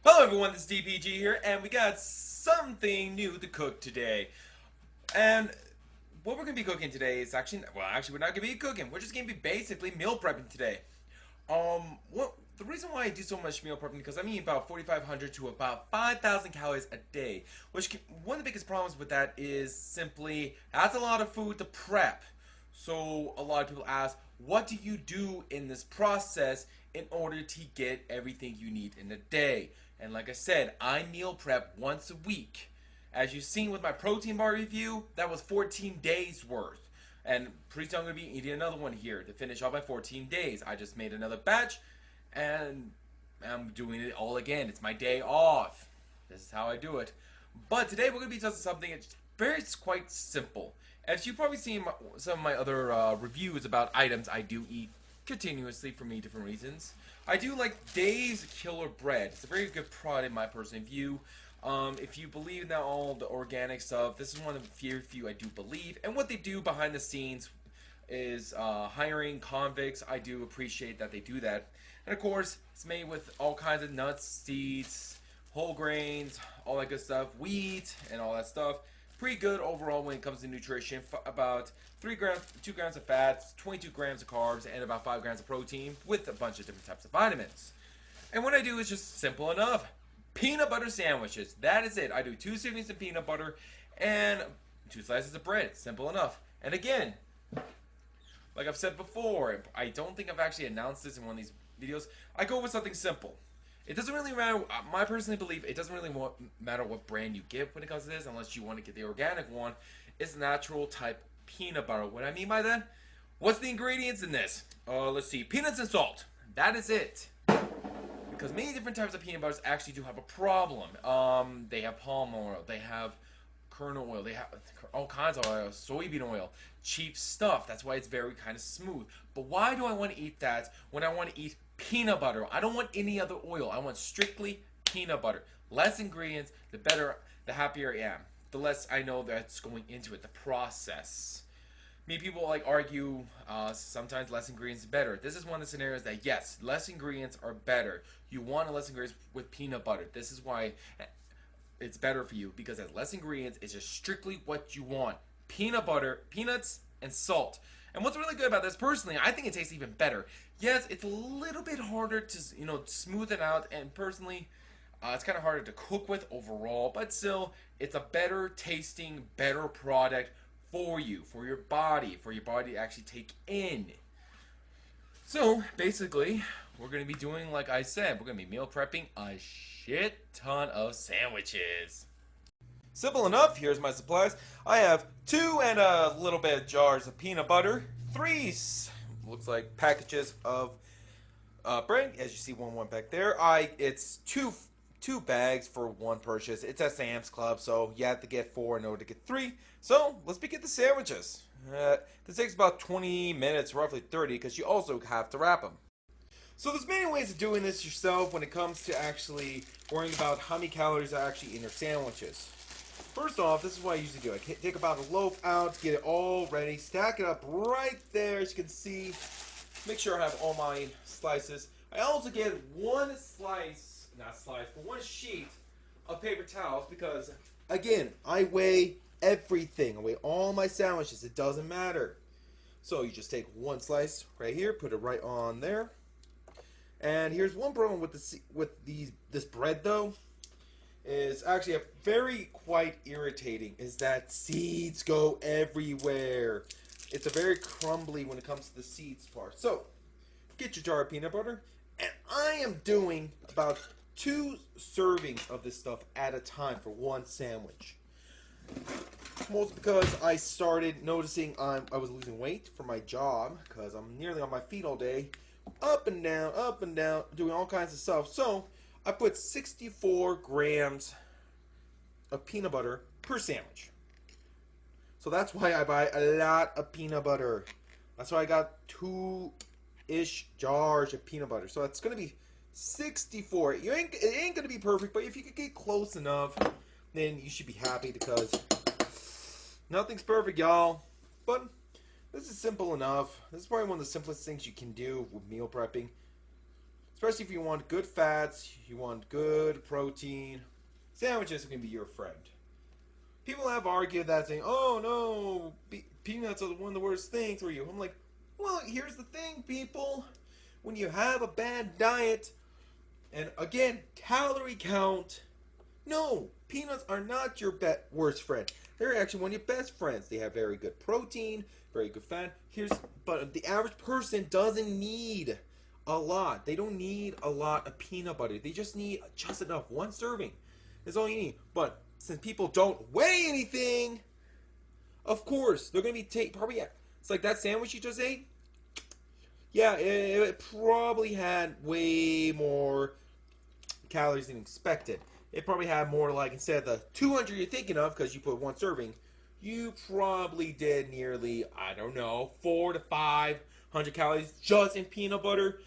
Hello everyone, this is DPG here, and we got something new to cook today. And what we're going to be cooking today is actually we're not going to be cooking. We're just going to be basically meal prepping today. The reason why I do so much meal prepping because I'm eating about 4,500 to about 5,000 calories a day. One of the biggest problems with that is simply that's a lot of food to prep. So a lot of people ask, what do you do in this process in order to get everything you need in a day? And like I said, I meal prep once a week. As you've seen with my protein bar review, that was 14 days worth. And pretty soon I'm going to be eating another one here to finish off my 14 days. I just made another batch and I'm doing it all again. It's my day off. This is how I do it. But today we're going to be testing something it's quite simple. As you've probably seen some of my other reviews about items I do eat continuously for many different reasons. I do like Dave's Killer Bread. It's a very good product in my personal view. If you believe in all the organic stuff, this is one of the few I do believe. And what they do behind the scenes is hiring convicts. I do appreciate that they do that. And of course, it's made with all kinds of nuts, seeds, whole grains, all that good stuff, wheat, and all that stuff. Pretty good overall when it comes to nutrition. About 2 grams of fats, 22 grams of carbs, and about 5 grams of protein with a bunch of different types of vitamins. And what I do is just simple enough. Peanut butter sandwiches. That is it. I do 2 servings of peanut butter and 2 slices of bread. Simple enough. And again, like I've said before, I don't think I've actually announced this in one of these videos. I go with something simple. It doesn't really matter. My personal belief, it doesn't really matter what brand you get when it comes to this, unless you want to get the organic one. It's natural type peanut butter. What I mean by that? What's the ingredients in this? Let's see. Peanuts and salt. That is it. Because many different types of peanut butters actually do have a problem. They have palm oil. They have kernel oil. They have all kinds of oil. Soybean oil. Cheap stuff. That's why it's very kind of smooth. But why do I want to eat that when I want to eat peanut butter? I don't want any other oil. I want strictly peanut butter. Less ingredients, the better, the happier I am. The less I know that's going into it, the process. Many people argue sometimes less ingredients is better. This is one of the scenarios that yes, less ingredients are better. You want less ingredients with peanut butter. This is why it's better for you because it has less ingredients. It's just strictly what you want. Peanut butter, peanuts, and salt. And what's really good about this, personally, I think it tastes even better. Yes, it's a little bit harder to smooth it out, and personally, it's kind of harder to cook with overall. But still, it's a better tasting, better product for you, for your body to actually take in. So basically, we're going to be doing, like I said, we're going to be meal prepping a shit ton of sandwiches. Simple enough. Here's my supplies. I have 2 and a little bit of jars of peanut butter, 3 looks like packages of bread. As you see, one back there. It's two bags for one purchase. It's at Sam's Club, so you have to get 4 in order to get 3. So let's begin the sandwiches. This takes about 20 minutes, roughly 30, because you also have to wrap them. So there's many ways of doing this yourself when it comes to actually worrying about how many calories are actually in your sandwiches. First off, this is what I usually do. I take about a loaf out, get it all ready, stack it up right there, as you can see. Make sure I have all my slices. I also get one sheet of paper towels because, again, I weigh everything. I weigh all my sandwiches. It doesn't matter. So you just take one slice right here, put it right on there. And here's one problem with this bread, though. Is actually a very quite irritating is that seeds go everywhere. It's a very crumbly when it comes to the seeds part. So get your jar of peanut butter, and I am doing about 2 servings of this stuff at a time for one sandwich. Mostly because I started noticing I was losing weight for my job because I'm nearly on my feet all day, up and down, doing all kinds of stuff. So I put 64 grams of peanut butter per sandwich. So that's why I buy a lot of peanut butter. That's why I got 2-ish jars of peanut butter. So it's going to be 64. It ain't going to be perfect, but if you could get close enough, then you should be happy because nothing's perfect, y'all. But this is simple enough. This is probably one of the simplest things you can do with meal prepping. Especially if you want good fats, you want good protein. Sandwiches can be your friend. People have argued that saying, oh no, peanuts are one of the worst things for you. I'm like, well, here's the thing, people. When you have a bad diet, and again, calorie count, no, peanuts are not your worst friend. They're actually one of your best friends. They have very good protein, very good fat. But the average person doesn't need a lot. They don't need a lot of peanut butter. They just need just enough. One serving is all you need. But since people don't weigh anything, of course they're gonna be probably. It's like that sandwich you just ate. Yeah, it probably had way more calories than expected. It probably had more, like, instead of the 200 you're thinking of because you put one serving, you probably did nearly, I don't know, 400 to 500 calories just in peanut butter.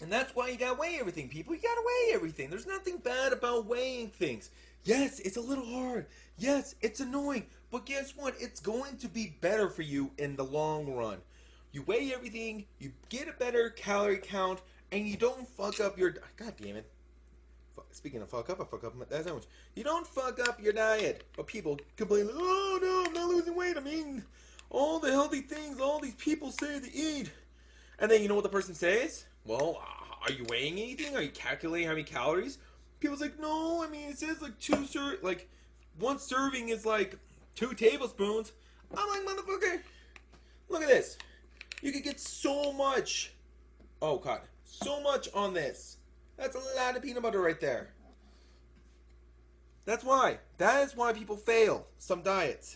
And that's why you gotta weigh everything, people. You gotta weigh everything. There's nothing bad about weighing things. Yes, it's a little hard. Yes, it's annoying. But guess what? It's going to be better for you in the long run. You weigh everything, you get a better calorie count, and you don't fuck up your... God damn it. Speaking of fuck up, I fuck up that sandwich. You don't fuck up your diet. But people complain, oh no, I'm not losing weight. I'm eating all the healthy things all these people say to eat. And then you know what the person says? Well, are you weighing anything? Are you calculating how many calories? People's like, no, I mean, it says like one serving is like 2 tablespoons. I'm like, motherfucker, look at this. You could get so much. Oh, God. So much on this. That's a lot of peanut butter right there. That's why. That is why people fail some diets.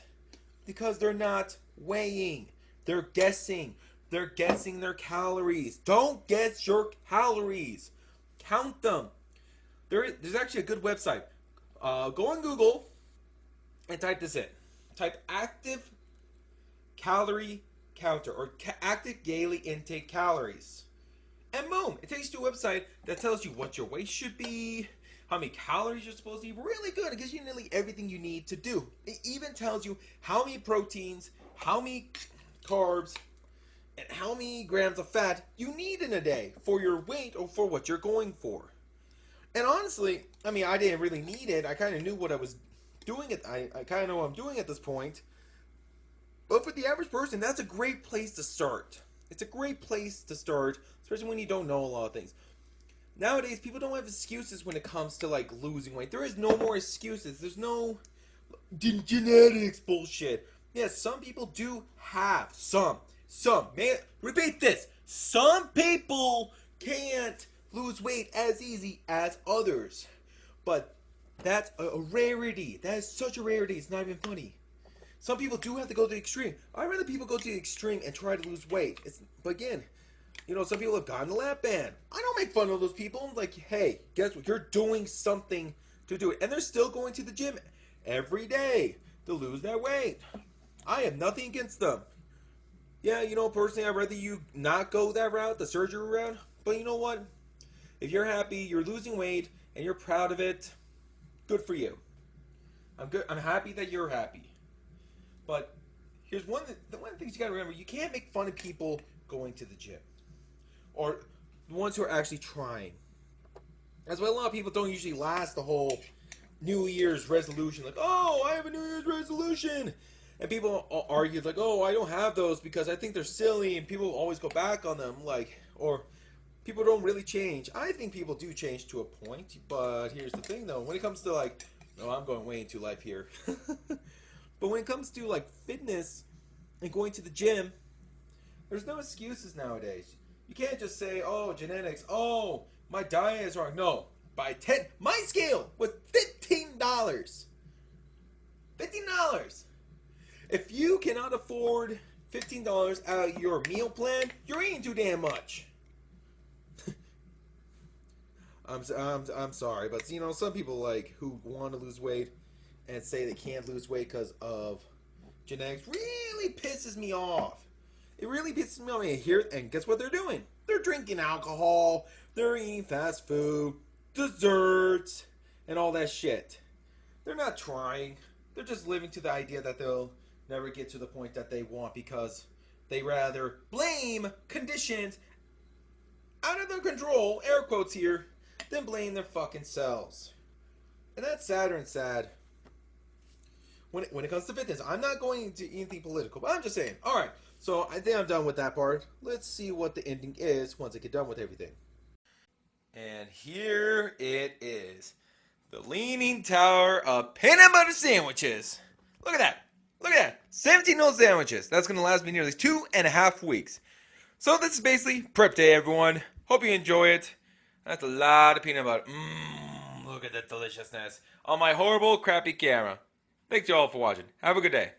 Because they're not weighing. They're guessing. They're guessing their calories. Don't guess your calories. Count them. There's actually a good website. Go on Google and type this in. Type active calorie counter or active daily intake calories, and boom, it takes you to a website that tells you what your weight should be, how many calories you're supposed to eat. Really good. It gives you nearly everything you need to do. It even tells you how many proteins, how many carbs, and how many grams of fat you need in a day for your weight or for what you're going for. And honestly, I mean, I didn't really need it. I kind of knew what I was doing. I kind of know what I'm doing at this point. But for the average person, that's a great place to start. It's a great place to start, especially when you don't know a lot of things. Nowadays, people don't have excuses when it comes to, like, losing weight. There is no more excuses. There's no genetics bullshit. Yes, some people do have some. Man, repeat this. Some people can't lose weight as easy as others. But that's a rarity. That is such a rarity. It's not even funny. Some people do have to go to the extreme. I'd rather people go to the extreme and try to lose weight. But again, you know, some people have gotten the lap band. I don't make fun of those people. I'm like, hey, guess what? You're doing something to do it. And they're still going to the gym every day to lose that weight. I have nothing against them. Yeah, you know, personally, I'd rather you not go that route, the surgery route. But you know what? If you're happy, you're losing weight, and you're proud of it, good for you. I'm happy that you're happy. But here's one of the things you gotta remember: you can't make fun of people going to the gym, or the ones who are actually trying. That's why a lot of people don't usually last the whole New Year's resolution. Like, oh, I have a New Year's resolution, and people argue like, oh, I don't have those because I think they're silly, and people always go back on them. Like, or people don't really change. I think people do change to a point, but here's the thing, though: when it comes to like, no, I'm going way into life here. But when it comes to like fitness and going to the gym, there's no excuses nowadays. You can't just say, oh, genetics, oh, my diet is wrong. No, my scale was $15. $15. If you cannot afford $15 out of your meal plan, you're eating too damn much. I'm sorry, but you know, some people like who want to lose weight and say they can't lose weight because of genetics really pisses me off. It really pisses me off. And guess what they're doing? They're drinking alcohol, they're eating fast food, desserts, and all that shit. They're not trying. They're just living to the idea that they'll never get to the point that they want because they rather blame conditions out of their control, air quotes here, than blame their fucking selves. And that's sadder and sad. When it comes to fitness, I'm not going into anything political, but I'm just saying. All right, so I think I'm done with that part. Let's see what the ending is once I get done with everything. And here it is. The Leaning Tower of peanut butter sandwiches. Look at that. Look at that. 17 old sandwiches. That's going to last me nearly 2.5 weeks. So this is basically prep day, everyone. Hope you enjoy it. That's a lot of peanut butter. Look at that deliciousness on my horrible, crappy camera. Thanks you all for watching. Have a good day.